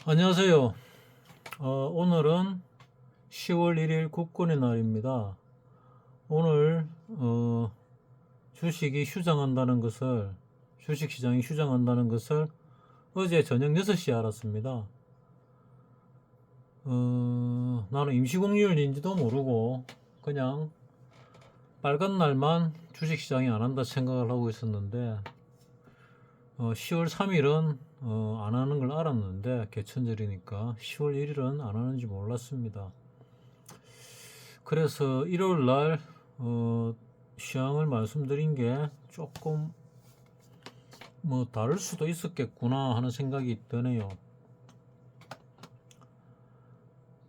안녕하세요. 오늘은 10월 1일 국군의 날입니다. 오늘 주식이 휴장한다는 것을 주식시장이 휴장한다는 것을 어제 저녁 6시에 알았습니다. 나는 임시공휴일인지도 모르고 그냥 빨간 날만 주식시장이 안 한다 생각을 하고 있었는데 10월 3일은 안 하는 걸 알았는데 개천절이니까 10월 1일은 안 하는지 몰랐습니다. 그래서 일요일 날 시황을 말씀드린 게 조금 뭐 다를 수도 있었겠구나 하는 생각이 드네요.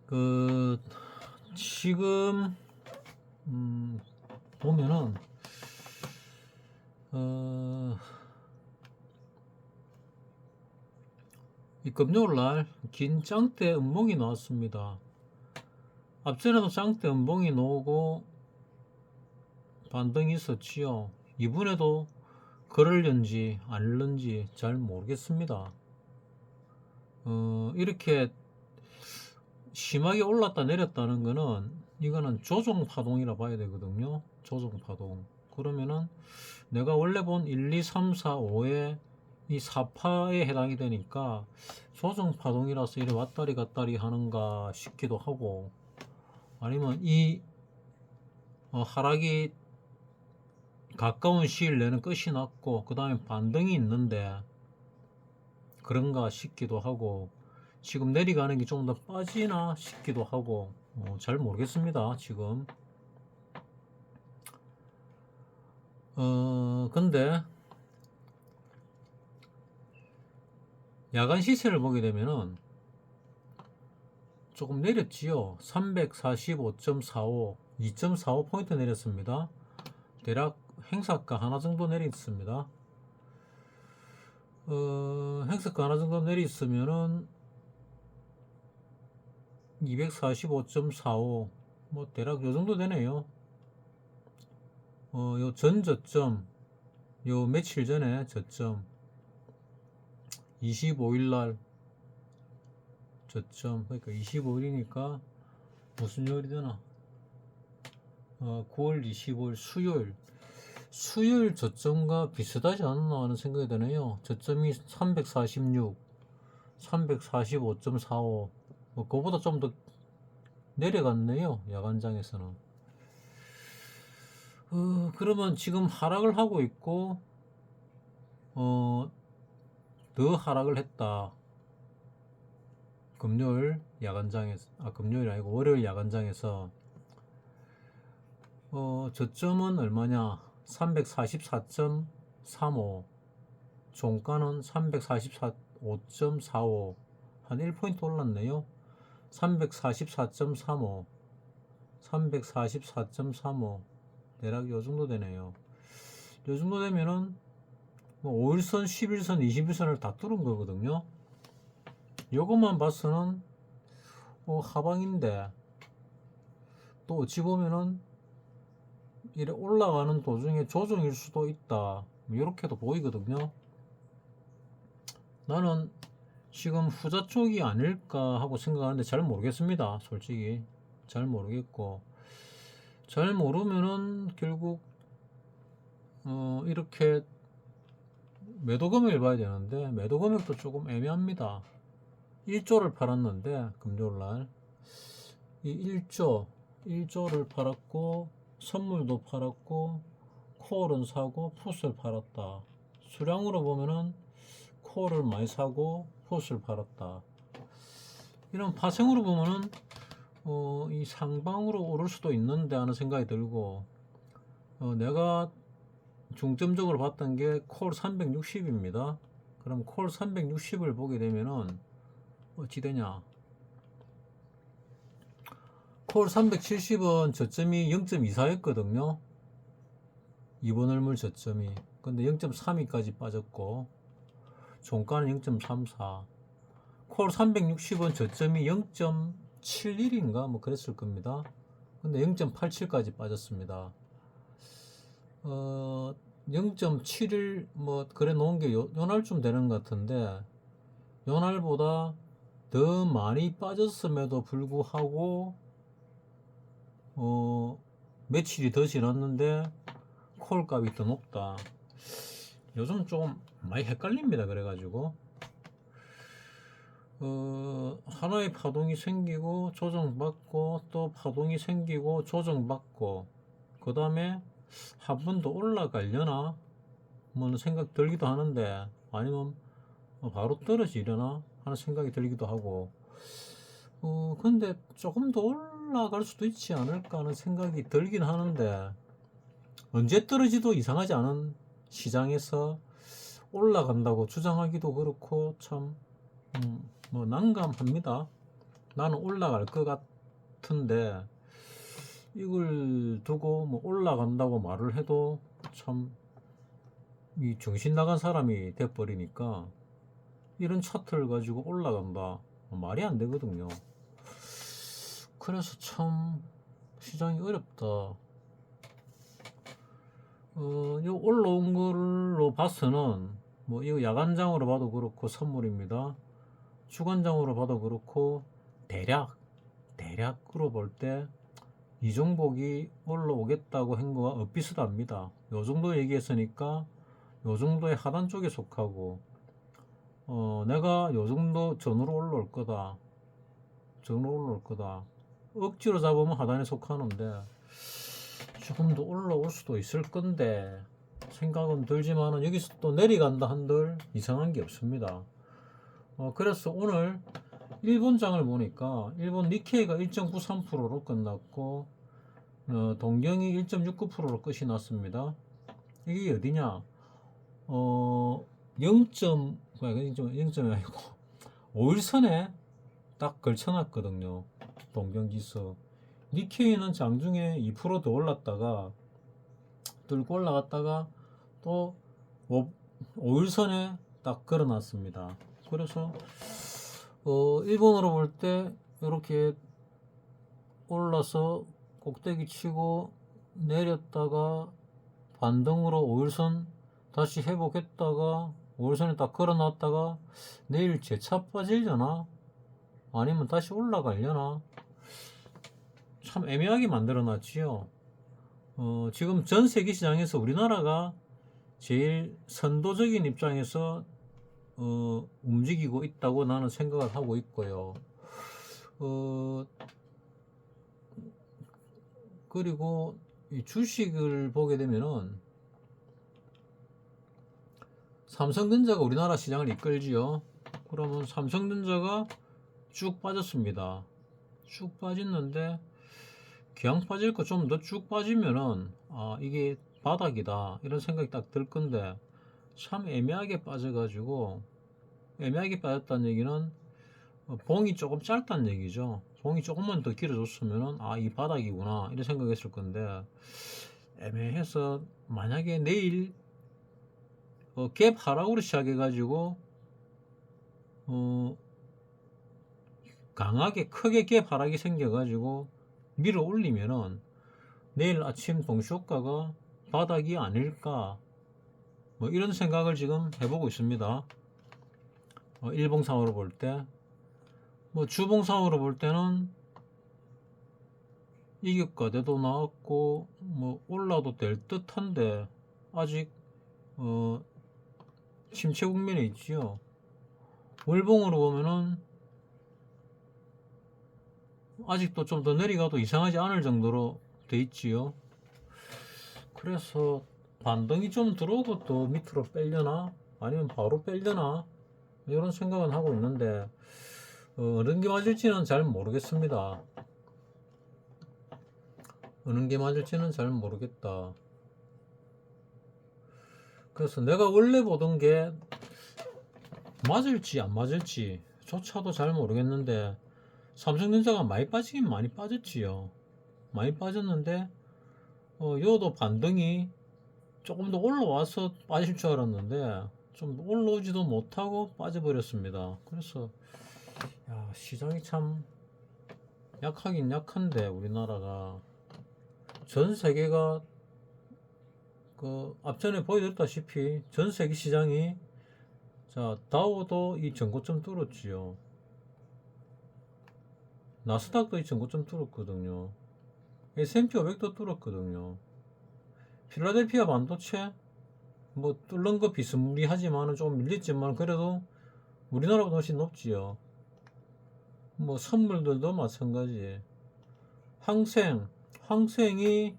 그 지금 보면은 이 금요일 날 긴 짱대 음봉이 나왔습니다. 앞전에도 짱대 음봉이 나오고 반등이 있었지요. 이번에도 그럴는지 아닐는지 잘 모르겠습니다. 이렇게 심하게 올랐다 내렸다는 거는 이거는 조정 파동이라 봐야 되거든요. 조정 파동. 그러면은 내가 원래 본 1, 2, 3, 4, 5에 이 4파에 해당이 되니까 조정 파동이라서 이래 왔다리 갔다리 하는가 싶기도 하고, 아니면 이 하락이 가까운 시일 내는 끝이 났고 그 다음에 반등이 있는데 그런가 싶기도 하고, 지금 내려가는 게 좀 더 빠지나 싶기도 하고 잘 모르겠습니다 지금. 근데 야간 시세를 보게 되면은 조금 내렸지요. 345.45 2.45포인트 내렸습니다. 대략 행사가 하나 정도 내렸습니다. 행사가 하나 정도 내렸으면은 245.45 뭐 대략 요 정도 되네요. 요 전 저점, 요 며칠 전에 저점 25일날 저점, 그러니까 25일이니까 무슨 요일이 되나, 9월 25일 수요일 저점과 비슷하지 않나 하는 생각이 드네요. 저점이 346 345.45, 뭐 그거보다 좀 더 내려갔네요 야간장에서는. 그러면 지금 하락을 하고 있고 더 하락을 했다. 금요일 야간장에서, 금요일 아니고 월요일 야간장에서 저점은 얼마냐, 344.35, 종가는 344.45, 한 1포인트 올랐네요. 344.35 344.35 대략 요 정도 되네요. 요 정도 되면은 뭐 5일선, 11선, 21선을 다 뚫은 거거든요. 요것만 봐서는 하방인데, 또 어찌 보면은 이래 올라가는 도중에 조정일 수도 있다, 이렇게도 보이거든요. 나는 지금 후자 쪽이 아닐까 하고 생각하는데 잘 모르겠습니다. 솔직히 잘 모르겠고, 잘 모르면은 결국 이렇게 매도 금액을 봐야 되는데 매도 금액도 조금 애매합니다. 1조를 팔았는데 금요일날 이 1조를 팔았고 선물도 팔았고 콜은 사고 풋을 팔았다. 수량으로 보면은 콜을 많이 사고 풋을 팔았다. 이런 파생으로 보면은 이 상방으로 오를 수도 있는데 하는 생각이 들고, 내가 중점적으로 봤던 게 콜 360입니다. 그럼 콜 360을 보게 되면은 어찌 되냐, 콜 370은 저점이 0.24였거든요. 이번 월물 저점이. 근데 0.32까지 빠졌고 종가는 0.34. 콜 360은 저점이 0.71인가 뭐 그랬을 겁니다. 근데 0.87까지 빠졌습니다. 0.71 뭐 그래 놓은 게 요날쯤 되는 것 같은데, 요날보다 더 많이 빠졌음에도 불구하고 며칠이 더 지났는데 콜 값이 더 높다. 요즘 조금 많이 헷갈립니다. 그래가지고 하나의 파동이 생기고 조정받고 또 파동이 생기고 조정받고 그 다음에 한 번 더 올라가려나 뭐 생각 들기도 하는데 아니면 바로 떨어지려나 하는 생각이 들기도 하고 근데 조금 더 올라갈 수도 있지 않을까 하는 생각이 들긴 하는데 언제 떨어지도 이상하지 않은 시장에서 올라간다고 주장하기도 그렇고 참 뭐 난감합니다. 나는 올라갈 것 같은데 이걸 두고 뭐 올라간다고 말을 해도 참 이 정신 나간 사람이 돼버리니까 이런 차트를 가지고 올라간다 말이 안 되거든요. 그래서 참 시장이 어렵다. 요 올라온 걸로 봐서는 뭐 이거 야간장으로 봐도 그렇고 선물입니다. 주간장으로 봐도 그렇고 대략으로 볼 때 이종복이 올라오겠다고 한 거와 엇비슷합니다. 요 정도 얘기했으니까 요 정도의 하단 쪽에 속하고 내가 요 정도 전으로 올라올 거다. 억지로 잡으면 하단에 속하는데 조금 더 올라올 수도 있을 건데 생각은 들지만은 여기서 또 내려간다 한들 이상한 게 없습니다. 그래서 오늘 일본장을 보니까 일본 니케이가 1.93%로 끝났고 동경이 1.69%로 끝이 났습니다. 이게 어디냐? 0점이 아니고 5일선에 딱 걸쳐놨거든요. 동경지수. 니케이는 장중에 2% 더 올랐다가 뚫고 올라갔다가 또 5일선에 딱 걸어놨습니다. 그래서 일본으로 볼 때 이렇게 올라서 꼭대기 치고 내렸다가 반등으로 5일선 다시 회복했다가 5일선에 딱 걸어놨다가 내일 재차 빠지려나 아니면 다시 올라가려나 참 애매하게 만들어놨지요. 지금 전 세계 시장에서 우리나라가 제일 선도적인 입장에서 움직이고 있다고 나는 생각을 하고 있고요. 그리고 이 주식을 보게 되면은 삼성전자가 우리나라 시장을 이끌지요. 그러면 삼성전자가 쭉 빠졌습니다. 쭉 빠졌는데 그냥 빠질 거 좀 더 쭉 빠지면은 이게 바닥이다 이런 생각이 딱 들 건데 참 애매하게 빠져가지고 애매하게 빠졌다는 얘기는 봉이 조금 짧다는 얘기죠. 봉이 조금만 더 길어졌으면은 이 바닥이구나 이런 생각했을 건데 애매해서 만약에 내일 갭 하락으로 시작해가지고 강하게 크게 갭 하락이 생겨가지고 밀어 올리면은 내일 아침 동시효과가 바닥이 아닐까 뭐 이런 생각을 지금 해보고 있습니다. 일봉상으로 볼 때 뭐 주봉상으로 볼 때는 이격과대도 나왔고 뭐 올라도 될 듯한데 아직 침체 국면에 있지요. 월봉으로 보면은 아직도 좀 더 내려가도 이상하지 않을 정도로 돼 있지요. 그래서 반등이 좀 들어오고 또 밑으로 빼려나 아니면 바로 빼려나 이런 생각은 하고 있는데 어느 게 맞을지는 잘 모르겠습니다. 어느 게 맞을지는 잘 모르겠다. 그래서 내가 원래 보던 게 맞을지 안 맞을지 조차도 잘 모르겠는데 삼성전자가 많이 빠지긴 많이 빠졌지요. 많이 빠졌는데 요도 반등이 조금 더 올라와서 빠질 줄 알았는데 좀 올라오지도 못하고 빠져버렸습니다. 그래서 시장이 참 약하긴 약한데 우리나라가 전 세계가 앞전에 보여드렸다시피 전 세계 시장이 다우도 이 전고점 뚫었지요. 나스닥도 2,900점 뚫었거든요. S&P 500도 뚫었거든요. 필라델피아 반도체 뭐 뚫는 거 비스무리하지만은 좀 밀렸지만 그래도 우리나라보다 훨씬 높지요. 뭐 선물들도 마찬가지. 항생이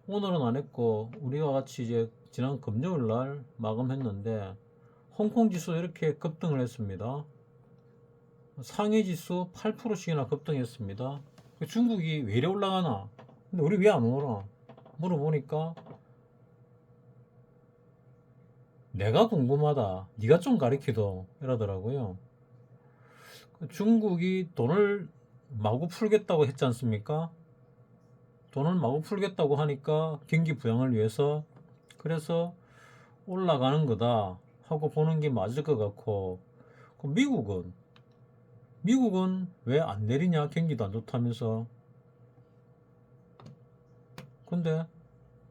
오늘은 안 했고 우리와 같이 이제 지난 금요일 날 마감했는데 홍콩 지수 이렇게 급등을 했습니다. 상해 지수 8%씩이나 급등했습니다. 중국이 왜 이래 올라가나? 근데 우리 왜 안 오나? 물어보니까 내가 궁금하다. 네가 좀 가르치도 이러더라고요. 중국이 돈을 마구 풀겠다고 했지 않습니까? 돈을 마구 풀겠다고 하니까 경기 부양을 위해서 그래서 올라가는 거다 하고 보는 게 맞을 것 같고 그럼 미국은 왜 안 내리냐? 경기도 안 좋다면서. 근데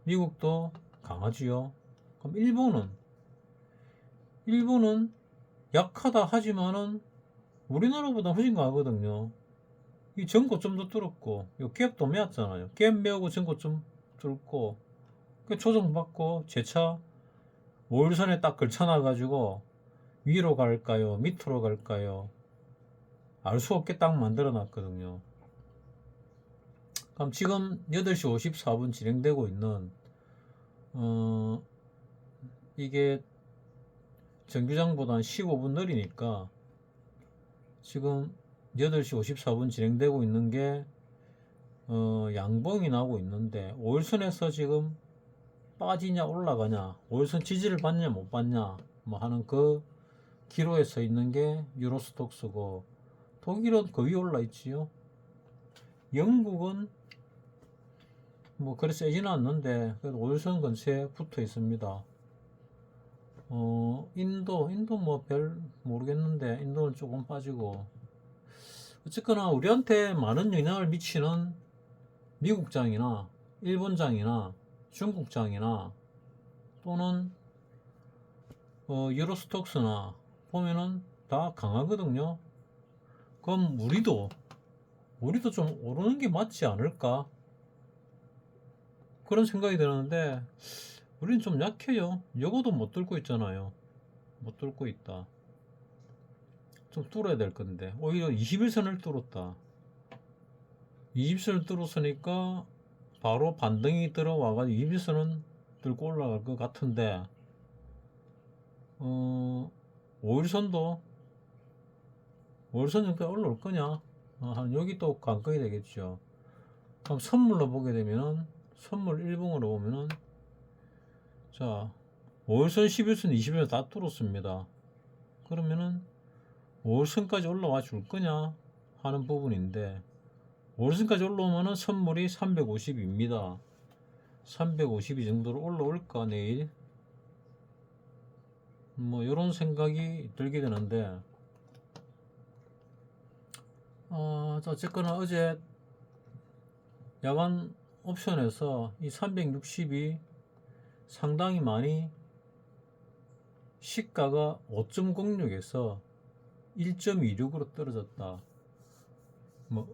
미국도 강하지요. 그럼 일본은 약하다 하지만은 우리나라보다 훨씬 강하거든요. 이 전고점도 뚫었고 요 갭도 메었잖아요. 갭 메우고 전고점 뚫고 조정받고 재차 5일선에 딱 걸쳐놔가지고 위로 갈까요? 밑으로 갈까요? 알 수 없게 딱 만들어 놨거든요. 그럼 지금 8시 54분 진행되고 있는 이게 정규장보다 15분 느리니까 지금 8시 54분 진행되고 있는 게 양봉이 나오고 있는데 5일선에서 지금 빠지냐 올라가냐 5일선 지지를 받냐 못 받냐 뭐 하는 그 기로에 서 있는 게 유로스톡스고 독일은 거의 올라 있지요. 영국은 뭐 그리 세지는 않는데 그래도 5일선 근처에 붙어 있습니다. 인도 뭐 별 모르겠는데 인도는 조금 빠지고 어쨌거나 우리한테 많은 영향을 미치는 미국장이나 일본장이나 중국장이나 또는 유로스톡스나 보면은 다 강하거든요. 그럼 우리도 좀 오르는 게 맞지 않을까? 그런 생각이 드는데 우리는 좀 약해요. 요거도 못 뚫고 있잖아요. 못 뚫고 있다. 좀 뚫어야 될 건데 오히려 21선을 뚫었다. 20선을 뚫었으니까 바로 반등이 들어와가지고 21선은 뚫고 올라갈 것 같은데 5일선도 5일선 정도 올라올 거냐? 한 여기 또 관건이 되겠죠. 그럼 선물로 보게 되면은 선물 1봉으로 보면은 자 5일선 11선 20선 다 뚫었습니다. 그러면은 5일선까지 올라와 줄 거냐 하는 부분인데 5일선까지 올라오면은 선물이 350입니다. 352 정도로 올라올까 내일 뭐 이런 생각이 들게 되는데 어쨌거나 어제 야간 옵션에서 이 360이 상당히 많이 시가가 5.06에서 1.26으로 떨어졌다. 뭐,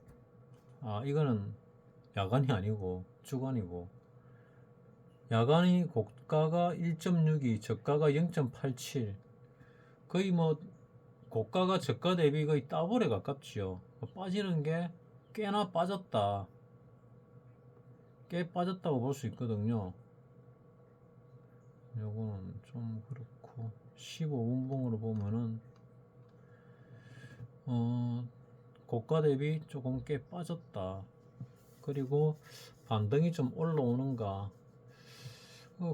이거는 야간이 아니고 주간이고 야간이 고가가 1.62, 저가가 0.87 거의 뭐 고가가 저가 대비 거의 더블에 가깝지요. 빠지는 게 꽤나 빠졌다. 꽤 빠졌다고 볼 수 있거든요. 요거는 좀 그렇고 15분봉으로 보면은 고가 대비 조금 꽤 빠졌다. 그리고 반등이 좀 올라오는가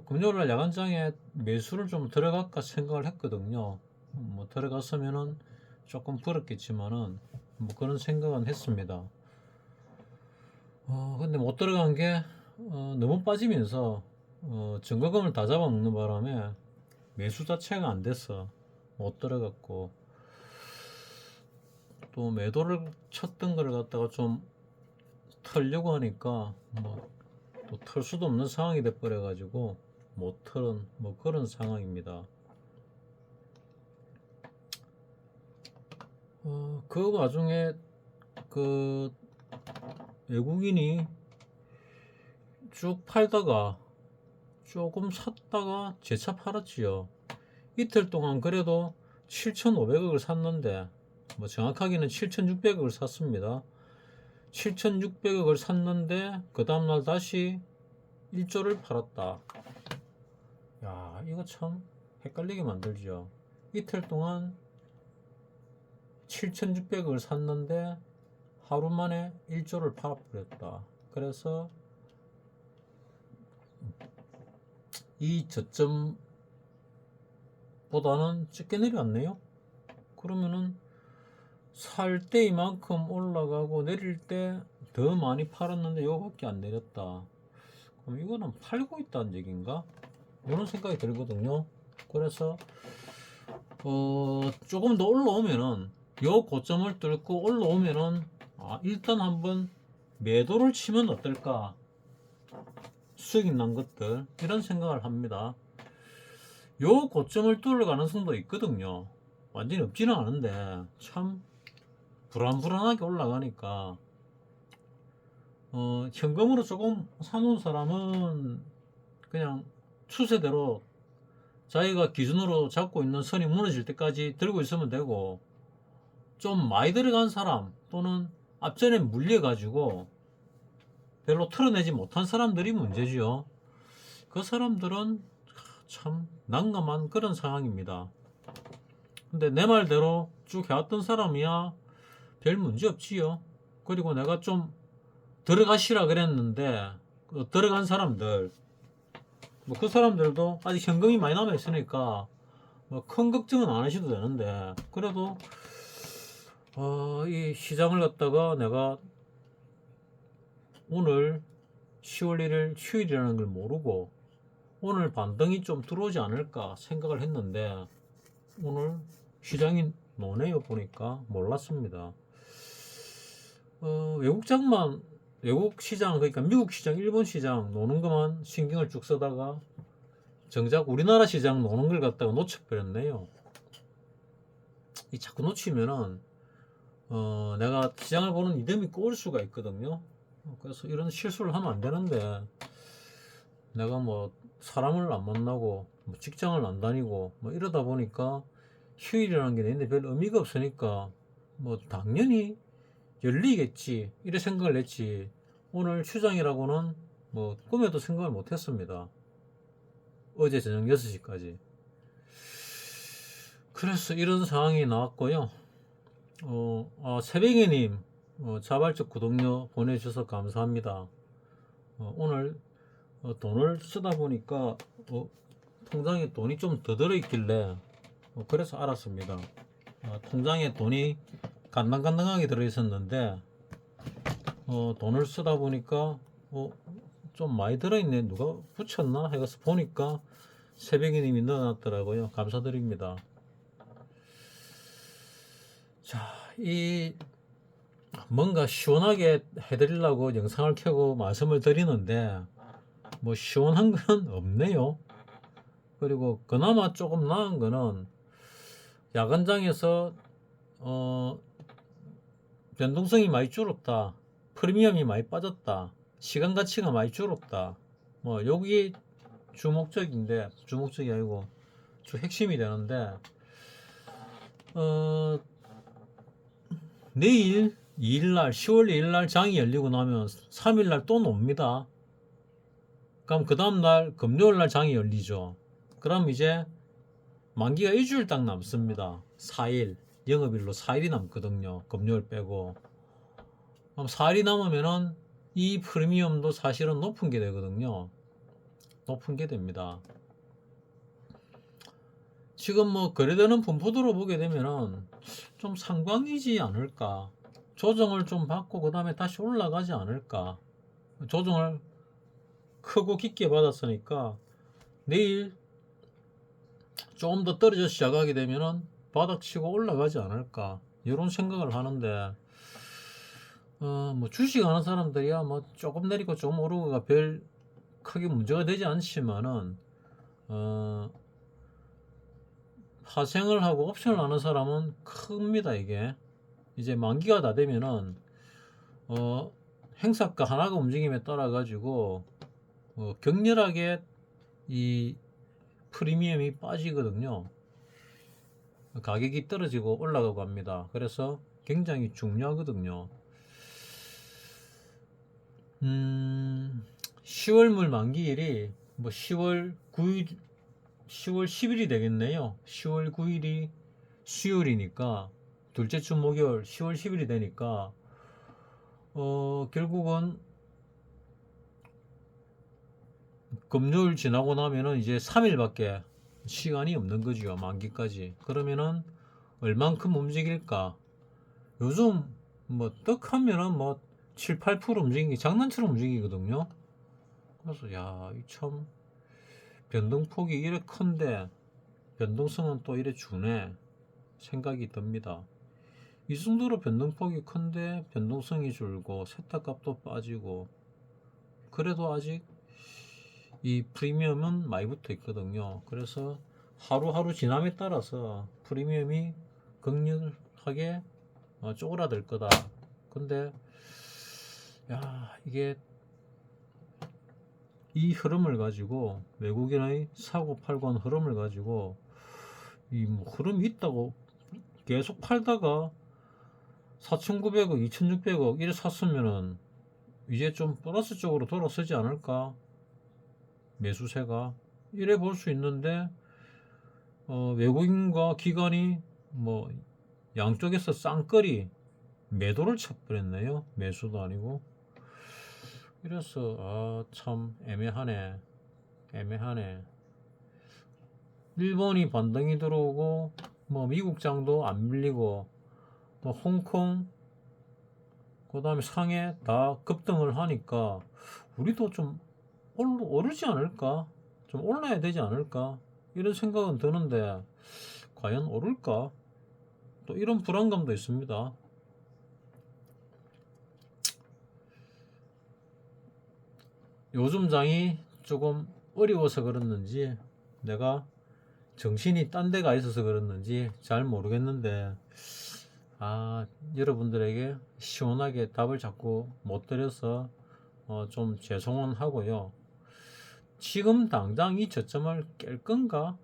금요일날 야간장에 매수를 좀 들어갈까 생각을 했거든요. 뭐 들어갔으면은 조금 불었겠지만은 뭐 그런 생각은 했습니다. 근데 못 들어간 게 너무 빠지면서 증거금을 다 잡아먹는 바람에 매수 자체가 안 됐어. 못 들어갔고 또 매도를 쳤던 걸 갖다가 좀 털려고 하니까 뭐 또 털 수도 없는 상황이 돼 버려 가지고 못 털은 뭐 그런 상황입니다. 그 와중에 그 외국인이 쭉 팔다가 조금 샀다가 재차 팔았지요. 이틀 동안 그래도 7,500억을 샀는데, 뭐 정확하게는 7,600억을 샀습니다. 7,600억을 샀는데 그 다음날 다시 1조를 팔았다. 야, 이거 참 헷갈리게 만들죠. 이틀 동안 7,600억을 샀는데 하루 만에 1조를 팔아버렸다. 그래서 이 저점보다는 적게 내려왔네요. 그러면은 살 때 이만큼 올라가고 내릴 때 더 많이 팔았는데 이거밖에 안 내렸다. 그럼 이거는 팔고 있다는 얘기인가? 이런 생각이 들거든요. 그래서 조금 더 올라오면은 요 고점을 뚫고 올라오면은 일단 한번 매도를 치면 어떨까? 수익이 난 것들, 이런 생각을 합니다. 요 고점을 뚫을 가능성도 있거든요. 완전히 없지는 않은데 참 불안불안하게 올라가니까 현금으로 조금 사놓은 사람은 그냥 추세대로 자기가 기준으로 잡고 있는 선이 무너질 때까지 들고 있으면 되고, 좀 많이 들어간 사람 또는 앞전에 물려 가지고 별로 털어내지 못한 사람들이 문제죠. 그 사람들은 참 난감한 그런 상황입니다. 근데 내 말대로 쭉 해왔던 사람이야 별 문제 없지요. 그리고 내가 좀 들어가시라 그랬는데 들어간 사람들, 뭐 그 사람들도 아직 현금이 많이 남아 있으니까 뭐 큰 걱정은 안 하셔도 되는데, 그래도 이 시장을 갖다가 내가 오늘 10월 1일 휴일이라는 걸 모르고 오늘 반등이 좀 들어오지 않을까 생각을 했는데 오늘 시장이 노네요. 보니까 몰랐습니다. 외국 시장, 그러니까 미국 시장, 일본 시장 노는 것만 신경을 쭉 쓰다가 정작 우리나라 시장 노는 걸 갖다가 놓쳐버렸네요. 이 자꾸 놓치면은 내가 시장을 보는 이듬이 꼬일 수가 있거든요. 그래서 이런 실수를 하면 안 되는데, 내가 뭐 사람을 안 만나고 뭐 직장을 안 다니고 뭐 이러다 보니까 휴일이라는 게 내는데 별 의미가 없으니까 뭐 당연히 열리겠지 이래 생각을 했지, 오늘 휴장이라고는 뭐 꿈에도 생각을 못 했습니다. 어제 저녁 6시까지. 그래서 이런 상황이 나왔고요. 새벽에님 자발적 구독료 보내주셔서 감사합니다. 오늘 돈을 쓰다 보니까 통장에 돈이 좀 더 들어있길래 그래서 알았습니다. 통장에 돈이 간당간당하게 들어있었는데 돈을 쓰다 보니까 좀 많이 들어있네, 누가 붙였나 해서 보니까 새벽이님이 넣어놨더라고요. 감사드립니다. 자, 이 뭔가 시원하게 해드리려고 영상을 켜고 말씀을 드리는데 뭐 시원한 건 없네요. 그리고 그나마 조금 나은 거는 야간장에서 변동성이 많이 줄었다, 프리미엄이 많이 빠졌다, 시간 가치가 많이 줄었다, 뭐 여기 주목적이 아니고 주 핵심이 되는데, 내일 2일날 10월 2일날 장이 열리고 나면 3일날 또 놉니다. 그럼 그 다음날 금요일날 장이 열리죠. 그럼 이제 만기가 일주일 딱 남습니다. 4일, 영업일로 4일이 남거든요. 금요일 빼고. 그럼 4일이 남으면은 이 프리미엄도 사실은 높은 게 되거든요. 높은 게 됩니다. 지금 뭐 거래되는 분포도로 보게 되면은 좀 상방이지 않을까, 조정을 좀 받고 그 다음에 다시 올라가지 않을까. 조정을 크고 깊게 받았으니까 내일 조금 더 떨어져 시작하게 되면은 바닥치고 올라가지 않을까, 이런 생각을 하는데, 뭐 주식 하는 사람들이야 뭐 조금 내리고 조금 오르고가 별 크게 문제가 되지 않지만은 파생을 하고 옵션을 하는 사람은 큽니다. 이게 이제 만기가 다 되면은 행사가 하나가 움직임에 따라 가지고 격렬하게 이 프리미엄이 빠지거든요. 가격이 떨어지고 올라가고 합니다. 그래서 굉장히 중요하거든요. 10월물 만기일이 뭐 10월 9일, 10월 10일이 되겠네요. 10월 9일이 수요일이니까 둘째 주 목요일 10월 10일이 되니까 결국은 금요일 지나고 나면은 이제 3일밖에 시간이 없는 거죠. 만기까지. 그러면은 얼만큼 움직일까? 요즘 뭐 떡 하면은 뭐 7, 8% 움직이기 장난처럼 움직이거든요. 그래서 야, 이 참 변동폭이 이래 큰데 변동성은 또 이래 주네 생각이 듭니다. 이 정도로 변동폭이 큰데 변동성이 줄고 세탁값도 빠지고 그래도 아직 이 프리미엄은 많이 붙어 있거든요. 그래서 하루하루 지남에 따라서 프리미엄이 극렬하게 쪼그라들 거다. 근데 야, 이게 이 흐름을 가지고 외국인의 사고 팔고 하는 흐름을 가지고 이 뭐 흐름이 있다고 계속 팔다가 4,900억, 2,600억 이래 샀으면은 이제 좀 플러스 쪽으로 돌아서지 않을까? 매수세가 이래 볼 수 있는데 외국인과 기관이 뭐 양쪽에서 쌍끌이 매도를 쳐버렸네요. 매수도 아니고. 이래서 참 애매하네. 애매하네. 일본이 반등이 들어오고 뭐 미국장도 안 밀리고 뭐 홍콩 그 다음에 상해 다 급등을 하니까 우리도 좀 오르지 않을까? 좀 올라야 되지 않을까? 이런 생각은 드는데 과연 오를까? 또 이런 불안감도 있습니다. 요즘 장이 조금 어려워서 그렇는지 내가 정신이 딴 데가 있어서 그렇는지 잘 모르겠는데 여러분들에게 시원하게 답을 자꾸 못 드려서 좀 죄송은 하고요. 지금 당장 이 저점을 깰 건가?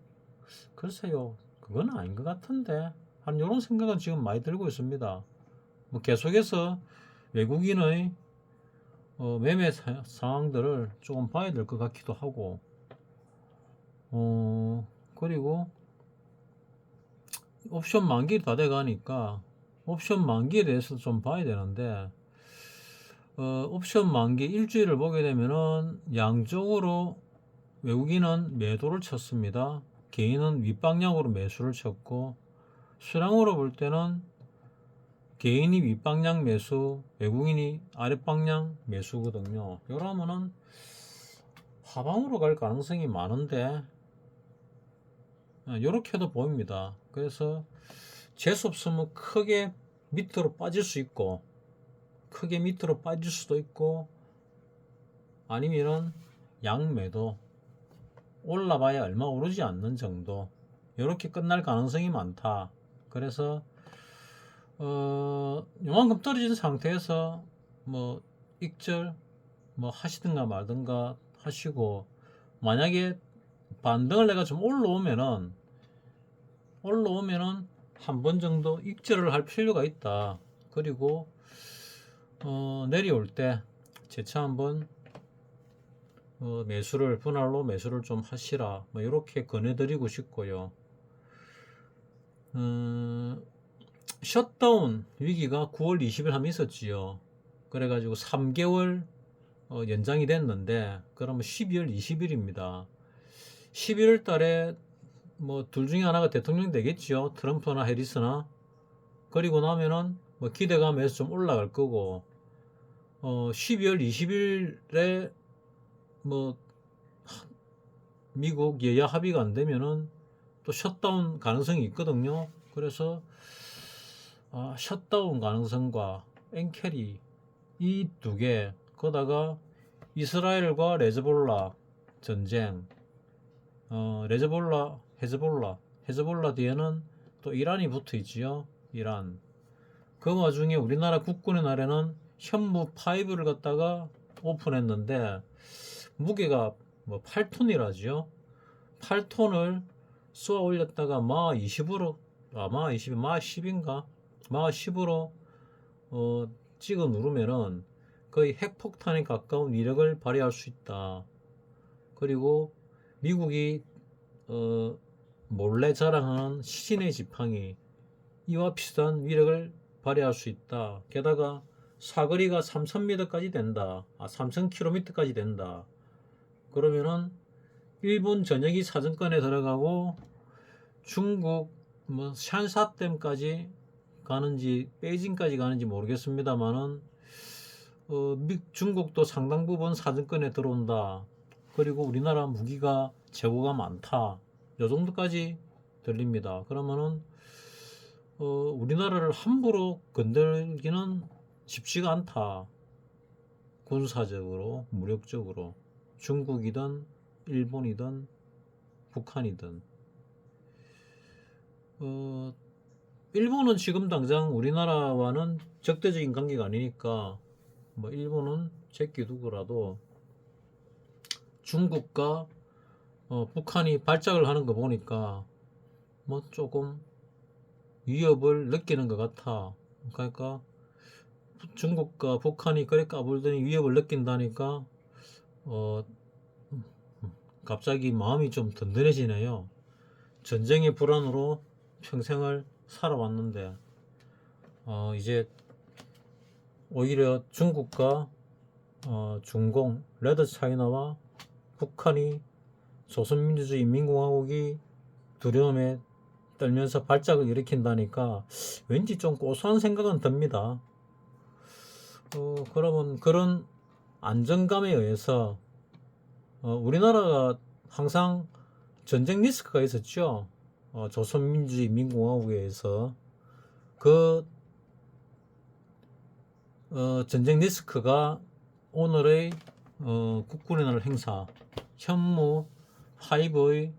글쎄요, 그건 아닌 것 같은데 한 이런 생각은 지금 많이 들고 있습니다. 뭐 계속해서 외국인의 매매 상황들을 조금 봐야 될 것 같기도 하고 그리고 옵션 만기 다 돼가니까 옵션 만기에 대해서 좀 봐야 되는데 옵션 만기 일주일을 보게 되면은 양쪽으로 외국인은 매도를 쳤습니다. 개인은 윗방향으로 매수를 쳤고 수량으로 볼 때는 개인이 윗방향 매수, 외국인이 아랫방향 매수거든요. 이러면은 하방으로 갈 가능성이 많은데 이렇게도 보입니다. 그래서 재수 없으면 크게 밑으로 빠질 수 있고 크게 밑으로 빠질 수도 있고 아니면은 양매도 올라봐야 얼마 오르지 않는 정도 이렇게 끝날 가능성이 많다. 그래서 요만큼 떨어진 상태에서 뭐 익절 뭐 하시든가 말든가 하시고 만약에 반등을 내가 좀 올라오면은 한 번 정도 익절을 할 필요가 있다. 그리고 내려올 때 재차 한번 매수를 분할로 매수를 좀 하시라 뭐 이렇게 권해드리고 싶고요. 셧다운 위기가 9월 20일 하면 있었지요. 그래가지고 3개월 연장이 됐는데 그러면 12월 20일입니다. 11월 달에 뭐 둘 중에 하나가 대통령 되겠지요. 트럼프나 해리스나. 그리고 나면은 뭐 기대감에서 좀 올라갈 거고 12월 20일에 뭐 미국 여야 합의가 안 되면은 또 셧다운 가능성이 있거든요. 그래서 셧다운 가능성과 엔캐리 이 두 개, 거다가 이스라엘과 레즈볼라 전쟁, 헤즈볼라 뒤에는 또 이란이 붙어 있지요. 이란. 그 와중에 우리나라 국군의 날에는 현무 5를 갖다가 오픈했는데 무게가 뭐 8톤이라죠. 8톤을 쏘아 올렸다가 마 20으로 마 20, 마 10인가 마 10으로 찍어 누르면은 거의 핵폭탄에 가까운 위력을 발휘할 수 있다. 그리고 미국이 몰래 자랑하는 시신의 지팡이 이와 비슷한 위력을 발휘할 수 있다. 게다가 사거리가 3000m까지 된다. 3000km까지 된다. 그러면은 일본 전역이 사정권에 들어가고 중국 뭐 샨사댐까지 가는지 베이징까지 가는지 모르겠습니다만은 중국도 상당 부분 사정권에 들어온다. 그리고 우리나라 무기가 재고가 많다. 요 정도까지 들립니다. 그러면은 우리나라를 함부로 건들기는 쉽지가 않다. 군사적으로, 무력적으로. 중국이든 일본이든 북한이든. 일본은 지금 당장 우리나라와는 적대적인 관계가 아니니까 뭐 일본은 제끼두고라도 중국과 북한이 발작을 하는 거 보니까 뭐 조금 위협을 느끼는 것 같아. 그러니까 중국과 북한이 그래 까불더니 위협을 느낀다니까 갑자기 마음이 좀 든든해지네요. 전쟁의 불안으로 평생을 살아왔는데 이제 오히려 중국과 중공, 레드 차이나와 북한이 조선민주주의 인민공화국이 두려움에 떨면서 발작을 일으킨다니까 왠지 좀 고소한 생각은 듭니다. 그러면 그런 안정감에 의해서 우리나라가 항상 전쟁 리스크가 있었죠. 조선민주주의 인민공화국에 의해서 그 전쟁 리스크가 오늘의 국군의 날 행사 현무 5의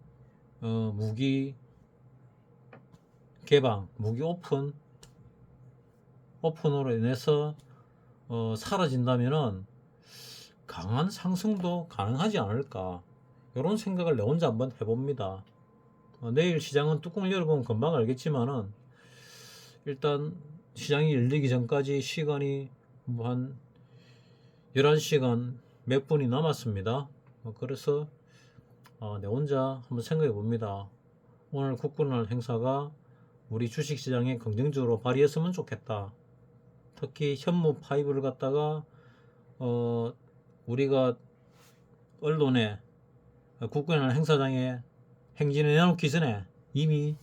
무기 개방, 무기 오픈으로 인해서 사라진다면은 강한 상승도 가능하지 않을까 이런 생각을 내 혼자 한번 해봅니다. 내일 시장은 뚜껑을 열어보면 금방 알겠지만은 일단 시장이 열리기 전까지 시간이 뭐 한 11시간 몇 분이 남았습니다. 그래서 내 혼자 한번 생각해 봅니다. 오늘 국군날 행사가 우리 주식시장에 긍정적으로 발휘했으면 좋겠다. 특히 현무 5를 갖다가 우리가 언론에 국군날 행사장에 행진을 내놓기 전에 이미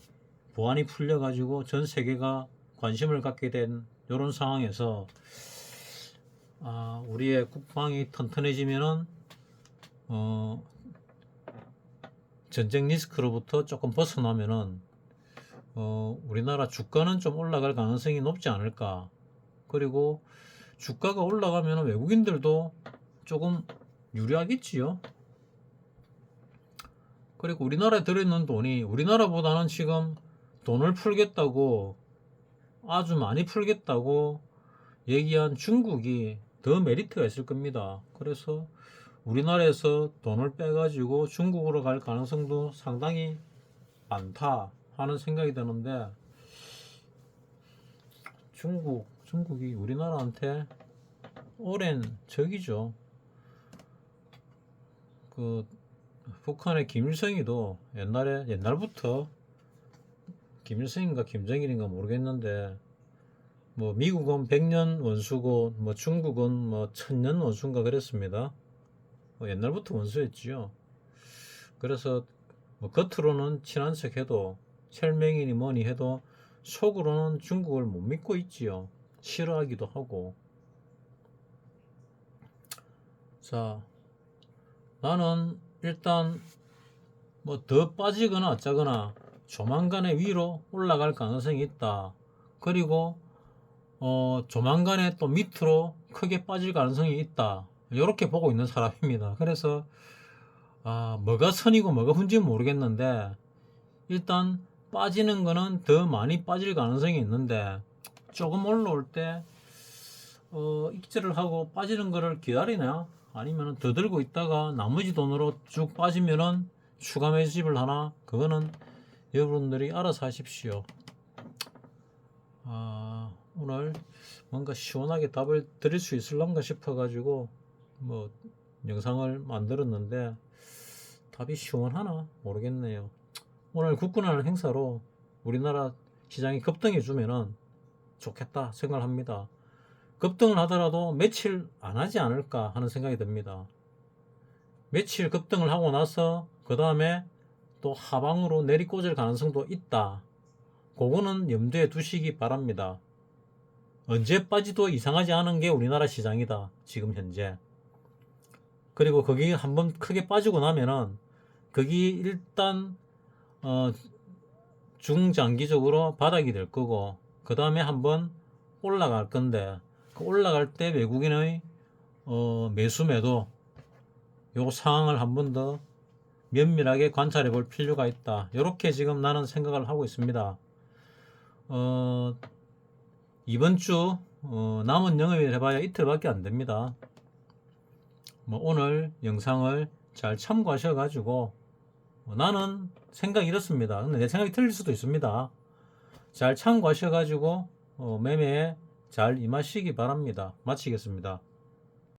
보안이 풀려가지고 전 세계가 관심을 갖게 된 이런 상황에서 우리의 국방이 튼튼해지면은 전쟁 리스크로부터 조금 벗어나면은 우리나라 주가는 좀 올라갈 가능성이 높지 않을까. 그리고 주가가 올라가면 외국인들도 조금 유리하겠지요. 그리고 우리나라에 들어있는 돈이 우리나라보다는 지금 돈을 풀겠다고 아주 많이 풀겠다고 얘기한 중국이 더 메리트가 있을 겁니다. 그래서 우리나라에서 돈을 빼가지고 중국으로 갈 가능성도 상당히 많다 하는 생각이 드는데 중국이 우리나라한테 오랜 적이죠. 그 북한의 김일성이도 옛날부터 김일성인가 김정일인가 모르겠는데 뭐 미국은 100년 원수고 뭐 중국은 뭐 1000년 원수인가 그랬습니다. 옛날부터 원수였지요. 그래서 뭐 겉으로는 친한 척해도 철맹이니 뭐니 해도 속으로는 중국을 못 믿고 있지요. 싫어하기도 하고. 자, 나는 일단 뭐 더 빠지거나 어쩌거나 조만간에 위로 올라갈 가능성이 있다. 그리고 조만간에 또 밑으로 크게 빠질 가능성이 있다. 이렇게 보고 있는 사람입니다. 그래서 뭐가 선이고 뭐가 훈지는 모르겠는데 일단 빠지는 거는 더 많이 빠질 가능성이 있는데 조금 올라올 때 익절을 하고 빠지는 거를 기다리냐? 아니면 더 들고 있다가 나머지 돈으로 쭉 빠지면은 추가 매집을 하나? 그거는 여러분들이 알아서 하십시오. 오늘 뭔가 시원하게 답을 드릴 수 있을런가 싶어가지고 뭐 영상을 만들었는데 답이 시원하나 모르겠네요. 오늘 국군하는 행사로 우리나라 시장이 급등해 주면은 좋겠다 생각합니다. 급등을 하더라도 며칠 안 하지 않을까 하는 생각이 듭니다. 며칠 급등을 하고 나서 그 다음에 또 하방으로 내리꽂을 가능성도 있다. 그거는 염두에 두시기 바랍니다. 언제 빠지도 이상하지 않은 게 우리나라 시장이다. 지금 현재. 그리고 거기 한번 크게 빠지고 나면은 거기 일단 중장기적으로 바닥이 될 거고 그 다음에 한번 올라갈 건데 그 올라갈 때 외국인의 매수 매도 요 상황을 한 번 더 면밀하게 관찰해 볼 필요가 있다. 이렇게 지금 나는 생각을 하고 있습니다. 이번 주 남은 영업일 해봐야 이틀밖에 안 됩니다. 뭐 오늘 영상을 잘 참고하셔 가지고 나는 생각이 이렇습니다. 근데 내 생각이 틀릴 수도 있습니다. 잘 참고하셔 가지고 매매에 잘 임하시기 바랍니다. 마치겠습니다.